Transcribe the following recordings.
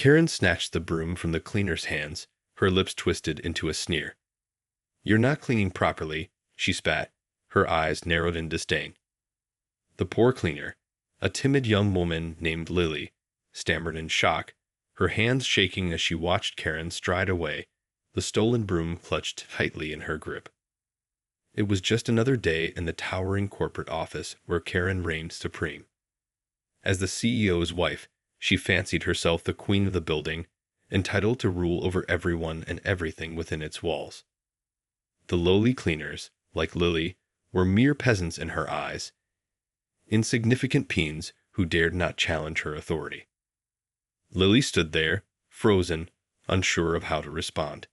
Karen snatched the broom from the cleaner's hands, her lips twisted into a sneer. "You're not cleaning properly," she spat, her eyes narrowed in disdain. The poor cleaner, a timid young woman named Lily, stammered in shock, her hands shaking as she watched Karen stride away, the stolen broom clutched tightly in her grip. It was just another day in the towering corporate office where Karen reigned supreme. As the CEO's wife, she fancied herself the queen of the building, entitled to rule over everyone and everything within its walls. The lowly cleaners, like Lily, were mere peasants in her eyes, insignificant peons who dared not challenge her authority. Lily stood there, frozen, unsure of how to respond.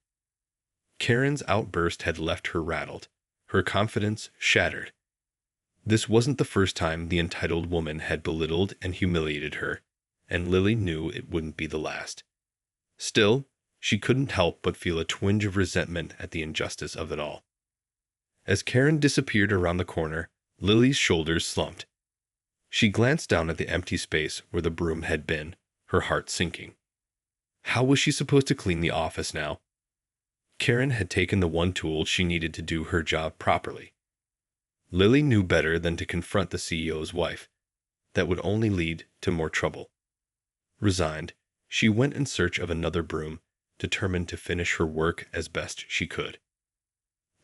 Karen's outburst had left her rattled, her confidence shattered. This wasn't the first time the entitled woman had belittled and humiliated her, and Lily knew it wouldn't be the last. Still, she couldn't help but feel a twinge of resentment at the injustice of it all. As Karen disappeared around the corner, Lily's shoulders slumped. She glanced down at the empty space where the broom had been, her heart sinking. How was she supposed to clean the office now? Karen had taken the one tool she needed to do her job properly. Lily knew better than to confront the CEO's wife. That would only lead to more trouble. Resigned, she went in search of another broom, determined to finish her work as best she could.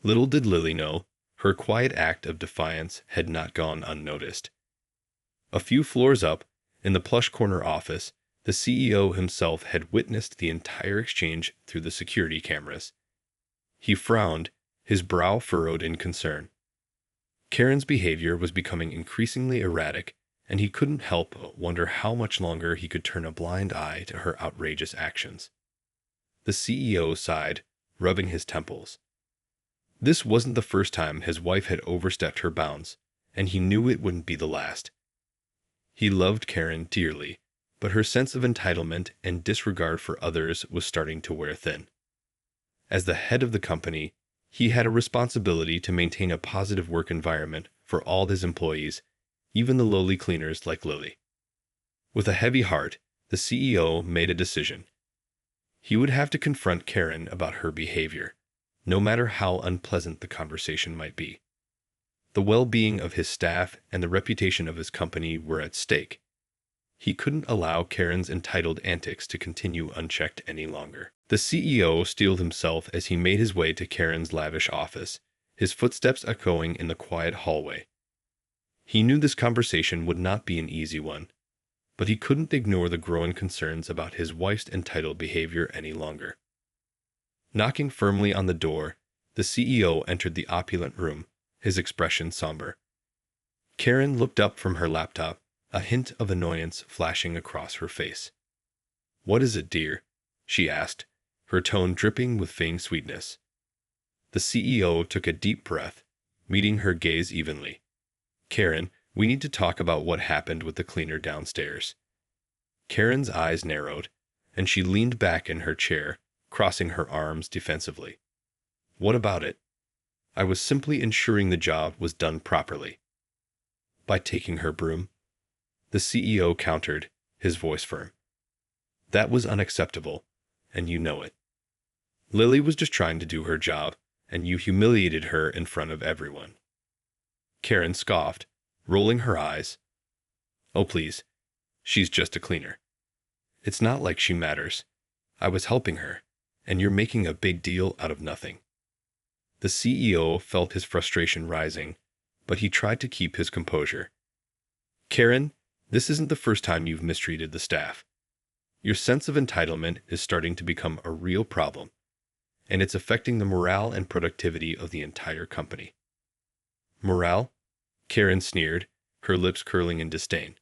Little did Lily know, her quiet act of defiance had not gone unnoticed. A few floors up, in the plush corner office, the CEO himself had witnessed the entire exchange through the security cameras. He frowned, his brow furrowed in concern. Karen's behavior was becoming increasingly erratic, and he couldn't help but wonder how much longer he could turn a blind eye to her outrageous actions. The CEO sighed, rubbing his temples. This wasn't the first time his wife had overstepped her bounds, and he knew it wouldn't be the last. He loved Karen dearly, but her sense of entitlement and disregard for others was starting to wear thin. As the head of the company, he had a responsibility to maintain a positive work environment for all his employees, even the lowly cleaners like Lily. With a heavy heart, the CEO made a decision. He would have to confront Karen about her behavior, no matter how unpleasant the conversation might be. The well-being of his staff and the reputation of his company were at stake. He couldn't allow Karen's entitled antics to continue unchecked any longer. The CEO steeled himself as he made his way to Karen's lavish office, his footsteps echoing in the quiet hallway. He knew this conversation would not be an easy one, but he couldn't ignore the growing concerns about his wife's entitled behavior any longer. Knocking firmly on the door, the CEO entered the opulent room, his expression somber. Karen looked up from her laptop, a hint of annoyance flashing across her face. "What is it, dear?" she asked, her tone dripping with feigned sweetness. The CEO took a deep breath, meeting her gaze evenly. "Karen, we need to talk about what happened with the cleaner downstairs." Karen's eyes narrowed, and she leaned back in her chair, crossing her arms defensively. "What about it? I was simply ensuring the job was done properly." "By taking her broom?" The CEO countered, his voice firm. "That was unacceptable, and you know it. Lily was just trying to do her job, and you humiliated her in front of everyone." Karen scoffed, rolling her eyes. "Oh, please. She's just a cleaner. It's not like she matters. I was helping her, and you're making a big deal out of nothing." The CEO felt his frustration rising, but he tried to keep his composure. "Karen, this isn't the first time you've mistreated the staff. Your sense of entitlement is starting to become a real problem, and it's affecting the morale and productivity of the entire company." "Morale?" Karen sneered, her lips curling in disdain.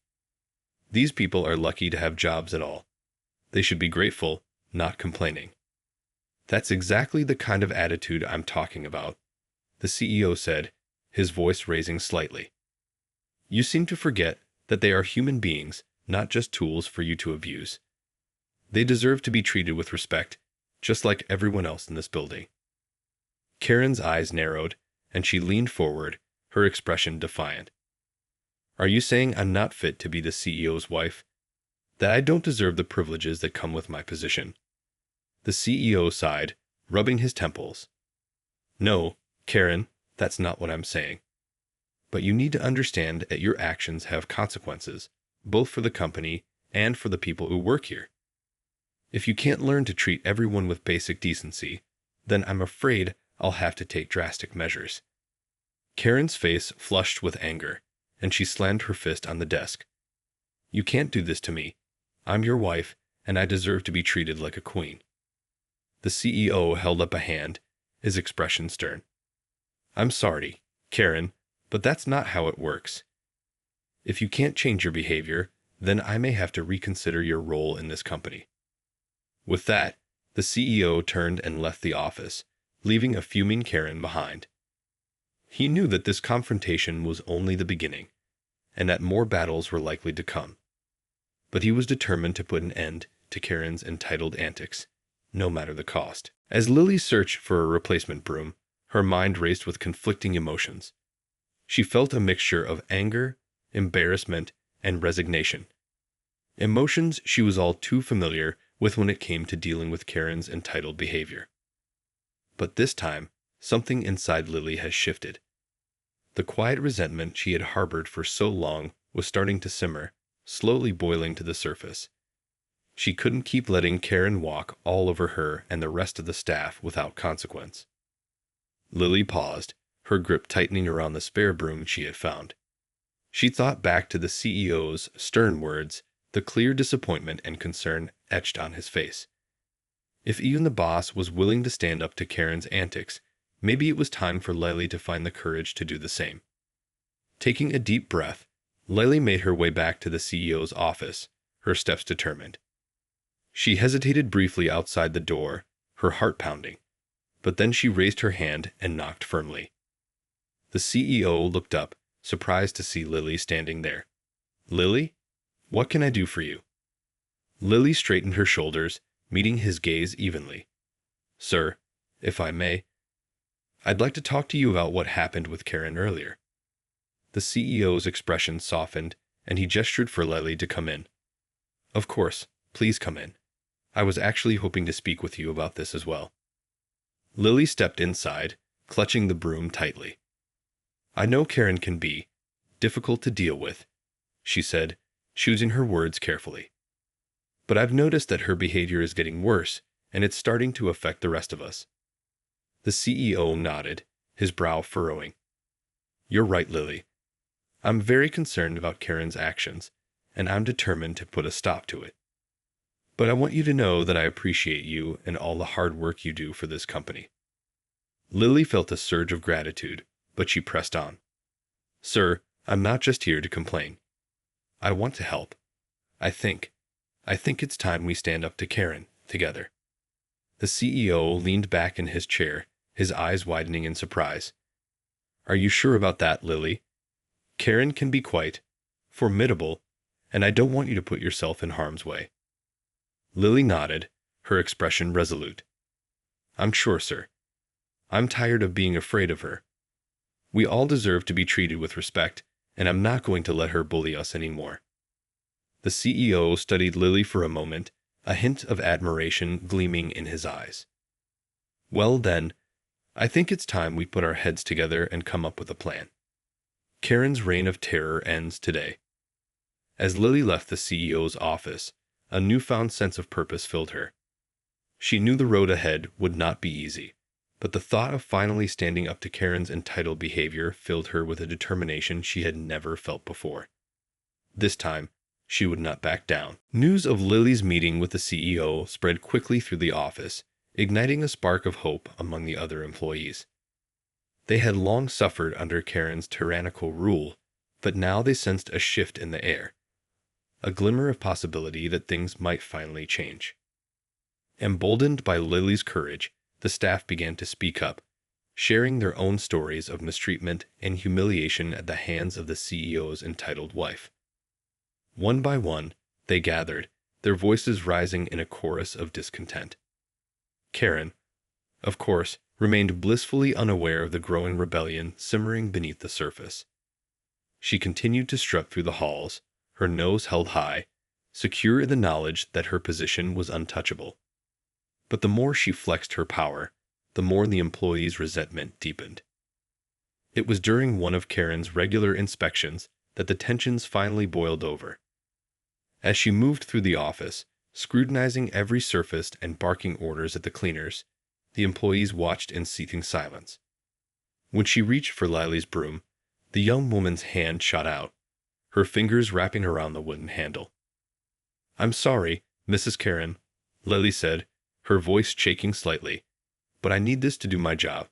"These people are lucky to have jobs at all. They should be grateful, not complaining." "That's exactly the kind of attitude I'm talking about," the CEO said, his voice raising slightly. "You seem to forget that they are human beings, not just tools for you to abuse. They deserve to be treated with respect, just like everyone else in this building." Karen's eyes narrowed, and she leaned forward, her expression defiant. "Are you saying I'm not fit to be the CEO's wife?" that I don't deserve the privileges that come with my position. The CEO sighed, rubbing his temples. No, Karen, that's not what I'm saying. But you need to understand that your actions have consequences, both for the company and for the people who work here. If you can't learn to treat everyone with basic decency, then I'm afraid I'll have to take drastic measures. Karen's face flushed with anger, and she slammed her fist on the desk. You can't do this to me. I'm your wife, and I deserve to be treated like a queen. The CEO held up a hand, his expression stern. I'm sorry, Karen, but that's not how it works. If you can't change your behavior, then I may have to reconsider your role in this company. With that, the CEO turned and left the office, leaving a fuming Karen behind. He knew that this confrontation was only the beginning, and that more battles were likely to come. But he was determined to put an end to Karen's entitled antics, no matter the cost. As Lily searched for a replacement Broom, her mind raced with conflicting emotions. She felt a mixture of anger, embarrassment, and resignation. Emotions she was all too familiar with when it came to dealing with Karen's entitled behavior. But this time, something inside Lily has shifted. The quiet resentment she had harbored for so long was starting to simmer, slowly boiling to the surface. She couldn't keep letting Karen walk all over her and the rest of the staff without consequence. Lily paused, her grip tightening around the spare broom she had found. She thought back to the CEO's stern words, the clear disappointment and concern etched on his face. If even the boss was willing to stand up to Karen's antics, maybe it was time for Lily to find the courage to do the same. Taking a deep breath, Lily made her way back to the CEO's office, her steps determined. She hesitated briefly outside the door, her heart pounding, but then she raised her hand and knocked firmly. The CEO looked up, surprised to see Lily standing there. Lily? What can I do for you? Lily straightened her shoulders, meeting his gaze evenly. Sir, if I may, I'd like to talk to you about what happened with Karen earlier. The CEO's expression softened, and he gestured for Lily to come in. Of course, please come in. I was actually hoping to speak with you about this as well. Lily stepped inside, clutching the broom tightly. I know Karen can be difficult to deal with, she said, choosing her words carefully. But I've noticed that her behavior is getting worse, and it's starting to affect the rest of us. The CEO nodded, his brow furrowing. You're right, Lily. I'm very concerned about Karen's actions, and I'm determined to put a stop to it. But I want you to know that I appreciate you and all the hard work you do for this company. Lily felt a surge of gratitude, but she pressed on. Sir, I'm not just here to complain. I want to help. I think it's time we stand up to Karen, together. The CEO leaned back in his chair, his eyes widening in surprise. Are you sure about that, Lily? Karen can be quite formidable, and I don't want you to put yourself in harm's way. Lily nodded, her expression resolute. I'm sure, sir. I'm tired of being afraid of her. We all deserve to be treated with respect, and I'm not going to let her bully us anymore. The CEO studied Lily for a moment, a hint of admiration gleaming in his eyes. Well then, I think it's time we put our heads together and come up with a plan. Karen's reign of terror ends today. As Lily left the CEO's office, a newfound sense of purpose filled her. She knew the road ahead would not be easy, but the thought of finally standing up to Karen's entitled behavior filled her with a determination she had never felt before. This time, she would not back down. News of Lily's meeting with the CEO spread quickly through the office, igniting a spark of hope among the other employees. They had long suffered under Karen's tyrannical rule, but now they sensed a shift in the air, a glimmer of possibility that things might finally change. Emboldened by Lily's courage, the staff began to speak up, sharing their own stories of mistreatment and humiliation at the hands of the CEO's entitled wife. One by one, they gathered, their voices rising in a chorus of discontent. Karen, of course, remained blissfully unaware of the growing rebellion simmering beneath the surface. She continued to strut through the halls, her nose held high, secure in the knowledge that her position was untouchable. But the more she flexed her power, the more the employee's resentment deepened. It was during one of Karen's regular inspections that the tensions finally boiled over. As she moved through the office, scrutinizing every surface and barking orders at the cleaners, the employees watched in seething silence. When she reached for Lily's broom, the young woman's hand shot out, her fingers wrapping around the wooden handle. "I'm sorry, Mrs. Karen," Lily said, her voice shaking slightly, "but I need this to do my job.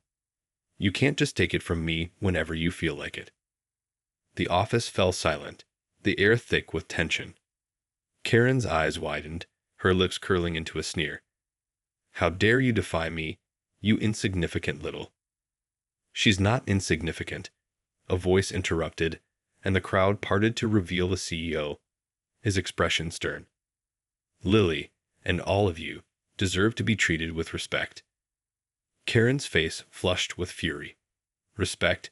You can't just take it from me whenever you feel like it." The office fell silent, the air thick with tension. Karen's eyes widened, her lips curling into a sneer. "How dare you defy me, you insignificant little—" "She's not insignificant," a voice interrupted, and the crowd parted to reveal the CEO, his expression stern. "Lily, and all of you, deserve to be treated with respect." Karen's face flushed with fury. "Respect?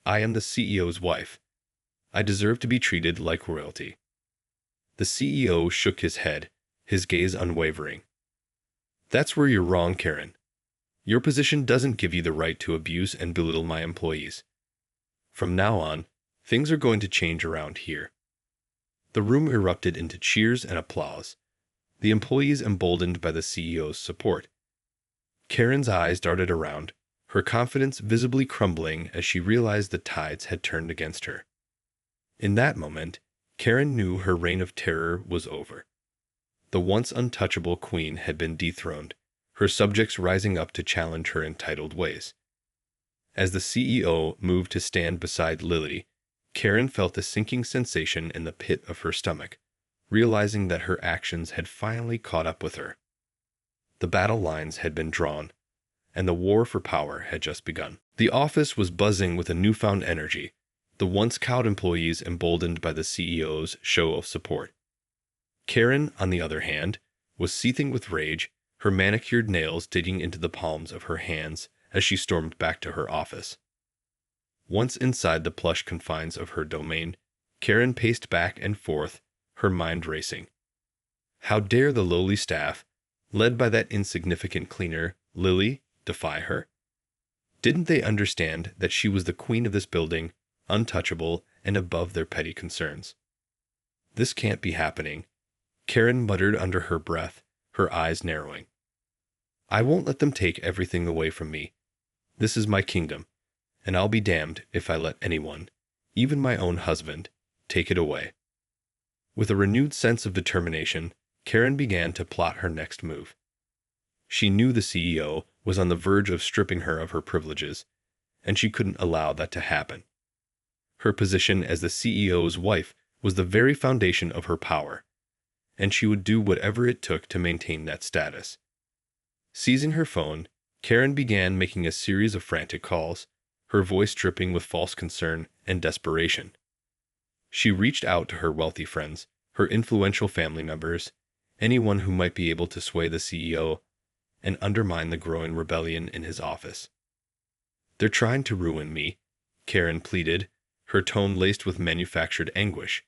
I am the CEO's wife. I deserve to be treated like royalty." The CEO shook his head, his gaze unwavering. "That's where you're wrong, Karen. Your position doesn't give you the right to abuse and belittle my employees. From now on, things are going to change around here." The room erupted into cheers and applause, the employees emboldened by the CEO's support. Karen's eyes darted around, her confidence visibly crumbling as she realized the tides had turned against her. In that moment, Karen knew her reign of terror was over. The once untouchable queen had been dethroned, her subjects rising up to challenge her entitled ways. As the CEO moved to stand beside Lily, Karen felt a sinking sensation in the pit of her stomach, realizing that her actions had finally caught up with her. The battle lines had been drawn, and the war for power had just begun. The office was buzzing with a newfound energy, the once cowed employees emboldened by the CEO's show of support. Karen, on the other hand, was seething with rage, her manicured nails digging into the palms of her hands as she stormed back to her office. Once inside the plush confines of her domain, Karen paced back and forth, her mind racing. How dare the lowly staff, led by that insignificant cleaner, Lily, defy her? Didn't they understand that she was the queen of this building, untouchable and above their petty concerns? "This can't be happening," Karen muttered under her breath, her eyes narrowing. "I won't let them take everything away from me. This is my kingdom, and I'll be damned if I let anyone, even my own husband, take it away." With a renewed sense of determination, Karen began to plot her next move. She knew the CEO was on the verge of stripping her of her privileges, and she couldn't allow that to happen. Her position as the CEO's wife was the very foundation of her power, and she would do whatever it took to maintain that status. Seizing her phone, Karen began making a series of frantic calls, her voice dripping with false concern and desperation. She reached out to her wealthy friends, her influential family members, anyone who might be able to sway the CEO and undermine the growing rebellion in his office. "They're trying to ruin me," Karen pleaded, her tone laced with manufactured anguish.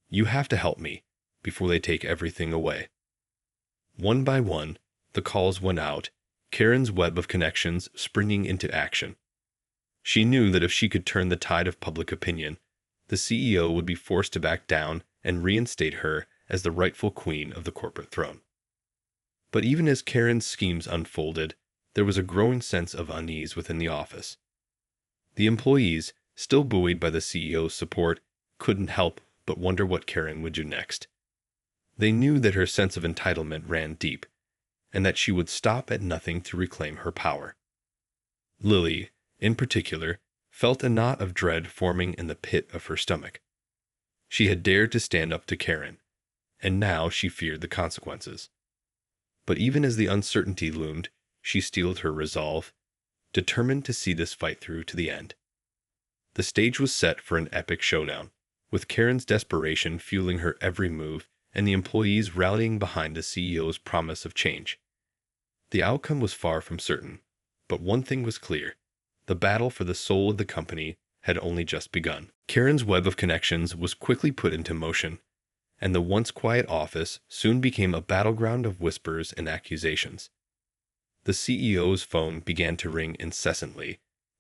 "You have to help me before they take everything away." One by one, the calls went out, Karen's web of connections springing into action. She knew that if she could turn the tide of public opinion, the CEO would be forced to back down and reinstate her as the rightful queen of the corporate throne. But even as Karen's schemes unfolded, there was a growing sense of unease within the office. The employees, still buoyed by the CEO's support, couldn't help but wonder what Karen would do next. They knew that her sense of entitlement ran deep, and that she would stop at nothing to reclaim her power. Lily, in particular, felt a knot of dread forming in the pit of her stomach. She had dared to stand up to Karen, and now she feared the consequences. But even as the uncertainty loomed, she steeled her resolve, determined to see this fight through to the end. The stage was set for an epic showdown, with Karen's desperation fueling her every move and the employees rallying behind the CEO's promise of change. The outcome was far from certain, but one thing was clear: the battle for the soul of the company had only just begun. Karen's web of connections was quickly put into motion, and the once quiet office soon became a battleground of whispers and accusations. The CEO's phone began to ring incessantly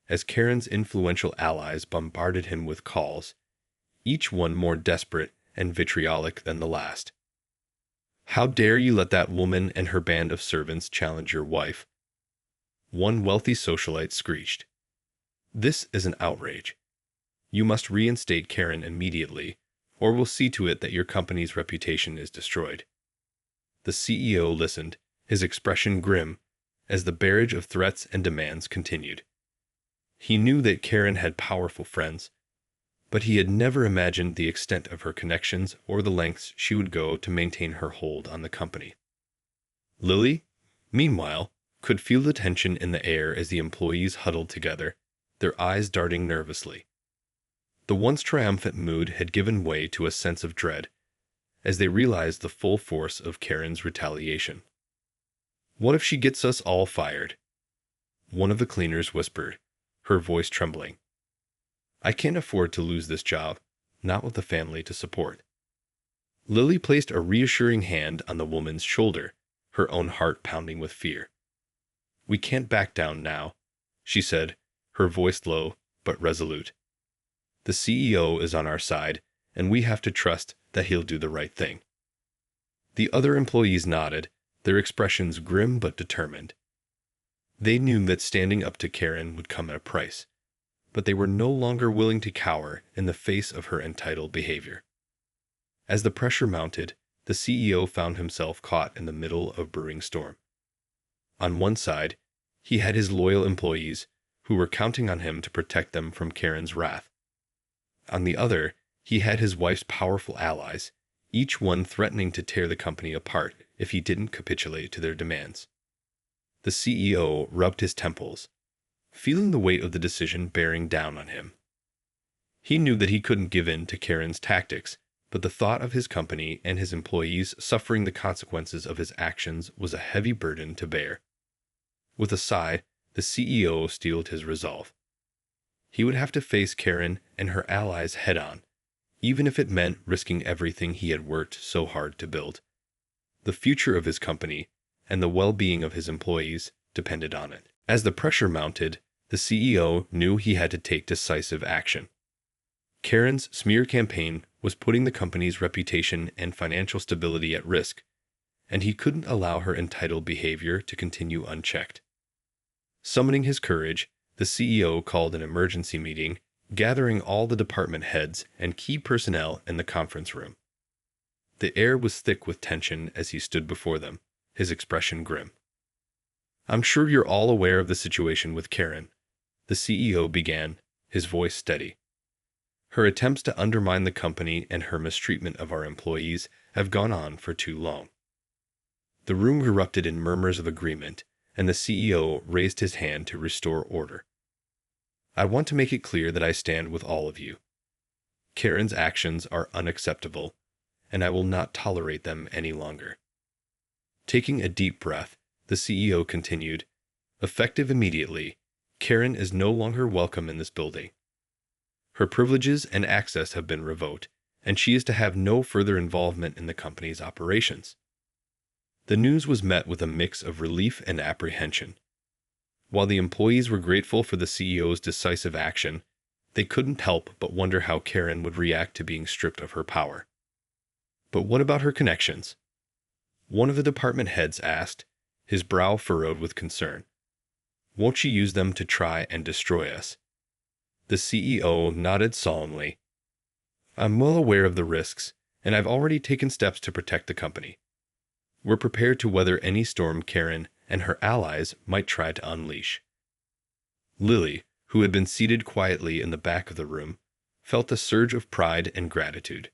as Karen's influential allies bombarded him with calls, each one more desperate and vitriolic than the last. "How dare you let that woman and her band of servants challenge your wife?" one wealthy socialite screeched. "This is an outrage. You must reinstate Karen immediately, or we'll see to it that your company's reputation is destroyed." The CEO listened, his expression grim, as the barrage of threats and demands continued. He knew that Karen had powerful friends, but he had never imagined the extent of her connections or the lengths she would go to maintain her hold on the company. Lily, meanwhile, could feel the tension in the air as the employees huddled together, their eyes darting nervously. The once triumphant mood had given way to a sense of dread as they realized the full force of Karen's retaliation. "What if she gets us all fired?" one of the cleaners whispered, her voice trembling. "I can't afford to lose this job, not with a family to support." Lily placed a reassuring hand on the woman's shoulder, her own heart pounding with fear. "We can't back down now," she said, her voice low but resolute. "The CEO is on our side, and we have to trust that he'll do the right thing." The other employees nodded, their expressions grim but determined. They knew that standing up to Karen would come at a price, but they were no longer willing to cower in the face of her entitled behavior. As the pressure mounted, the CEO found himself caught in the middle of a brewing storm. On one side, he had his loyal employees, who were counting on him to protect them from Karen's wrath. On the other, he had his wife's powerful allies, each one threatening to tear the company apart if he didn't capitulate to their demands. The CEO rubbed his temples, feeling the weight of the decision bearing down on him. He knew that he couldn't give in to Karen's tactics, but the thought of his company and his employees suffering the consequences of his actions was a heavy burden to bear. With a sigh, the CEO steeled his resolve. He would have to face Karen and her allies head-on, even if it meant risking everything he had worked so hard to build. The future of his company and the well-being of his employees depended on it. As the pressure mounted, the CEO knew he had to take decisive action. Karen's smear campaign was putting the company's reputation and financial stability at risk, and he couldn't allow her entitled behavior to continue unchecked. Summoning his courage, the CEO called an emergency meeting, gathering all the department heads and key personnel in the conference room. The air was thick with tension as he stood before them, his expression grim. "I'm sure you're all aware of the situation with Karen," the CEO began, his voice steady. "Her attempts to undermine the company and her mistreatment of our employees have gone on for too long." The room erupted in murmurs of agreement, and the CEO raised his hand to restore order. "I want to make it clear that I stand with all of you. Karen's actions are unacceptable, and I will not tolerate them any longer." Taking a deep breath, the CEO continued, "Effective immediately, Karen is no longer welcome in this building. Her privileges and access have been revoked, and she is to have no further involvement in the company's operations." The news was met with a mix of relief and apprehension. While the employees were grateful for the CEO's decisive action, they couldn't help but wonder how Karen would react to being stripped of her power. "But what about her connections?" one of the department heads asked, his brow furrowed with concern. "Won't she use them to try and destroy us?" The CEO nodded solemnly. "I'm well aware of the risks, and I've already taken steps to protect the company. We're prepared to weather any storm Karen and her allies might try to unleash." Lily, who had been seated quietly in the back of the room, felt a surge of pride and gratitude.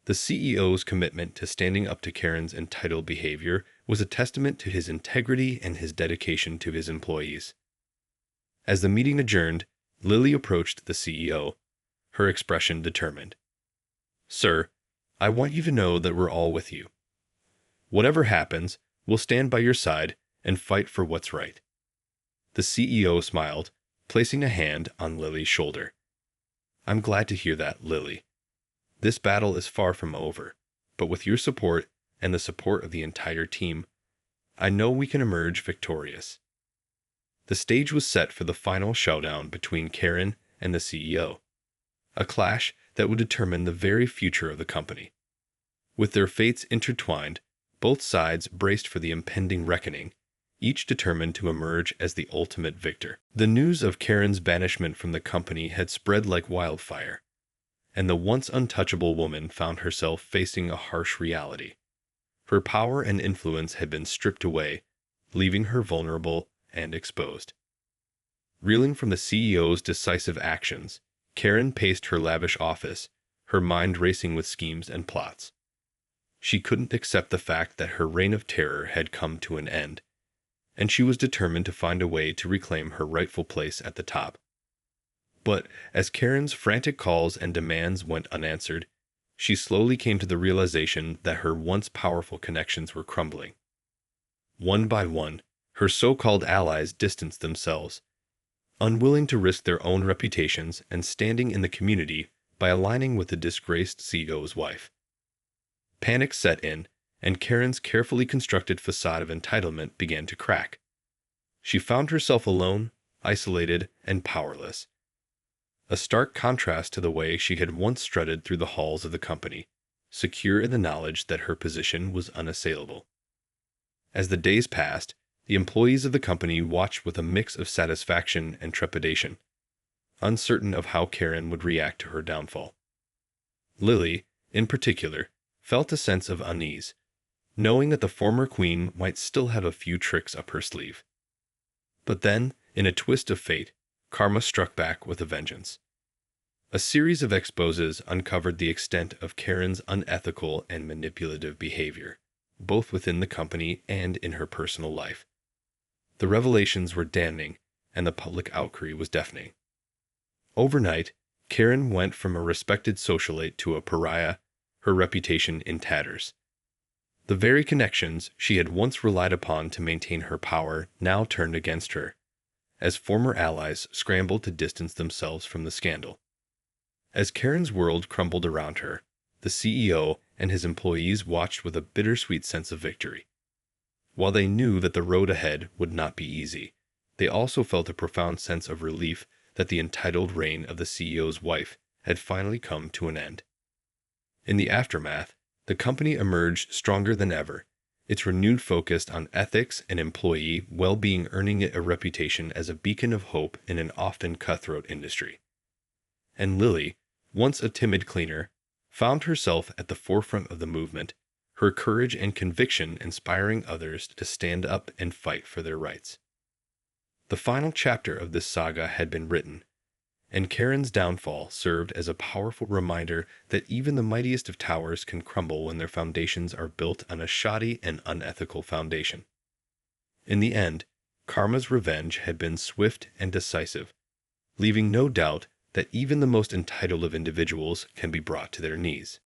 The CEO's commitment to standing up to Karen's entitled behavior was a testament to his integrity and his dedication to his employees. As the meeting adjourned, Lily approached the CEO, her expression determined. "Sir, I want you to know that we're all with you. Whatever happens, we'll stand by your side and fight for what's right." The CEO smiled, placing a hand on Lily's shoulder. "I'm glad to hear that, Lily. This battle is far from over, but with your support and the support of the entire team, I know we can emerge victorious. The stage was set for the final showdown between Karen and the CEO, a clash that would determine the very future of the company. With their fates intertwined, both sides braced for the impending reckoning, each determined to emerge as the ultimate victor. The news of Karen's banishment from the company had spread like wildfire, and the once untouchable woman found herself facing a harsh reality. Her power and influence had been stripped away, leaving her vulnerable and exposed. Reeling from the CEO's decisive actions, Karen paced her lavish office, her mind racing with schemes and plots. She couldn't accept the fact that her reign of terror had come to an end, and she was determined to find a way to reclaim her rightful place at the top. But as Karen's frantic calls and demands went unanswered, she slowly came to the realization that her once powerful connections were crumbling. One by one, her so-called allies distanced themselves, unwilling to risk their own reputations and standing in the community by aligning with the disgraced CEO's wife. Panic set in, and Karen's carefully constructed facade of entitlement began to crack. She found herself alone, isolated, and powerless. A stark contrast to the way she had once strutted through the halls of the company, secure in the knowledge that her position was unassailable. As the days passed, the employees of the company watched with a mix of satisfaction and trepidation, uncertain of how Karen would react to her downfall. Lily, in particular, felt a sense of unease, knowing that the former queen might still have a few tricks up her sleeve. But then, in a twist of fate, karma struck back with a vengeance. A series of exposes uncovered the extent of Karen's unethical and manipulative behavior, both within the company and in her personal life. The revelations were damning, and the public outcry was deafening. Overnight, Karen went from a respected socialite to a pariah, her reputation in tatters. The very connections she had once relied upon to maintain her power now turned against her, as former allies scrambled to distance themselves from the scandal. As Karen's world crumbled around her, the CEO and his employees watched with a bittersweet sense of victory. While they knew that the road ahead would not be easy, they also felt a profound sense of relief that the entitled reign of the CEO's wife had finally come to an end. In the aftermath, the company emerged stronger than ever, its renewed focus on ethics and employee well-being earning it a reputation as a beacon of hope in an often cutthroat industry. And Lily, once a timid cleaner, found herself at the forefront of the movement, her courage and conviction inspiring others to stand up and fight for their rights. The final chapter of this saga had been written, and Karen's downfall served as a powerful reminder that even the mightiest of towers can crumble when their foundations are built on a shoddy and unethical foundation. In the end, karma's revenge had been swift and decisive, leaving no doubt that even the most entitled of individuals can be brought to their knees.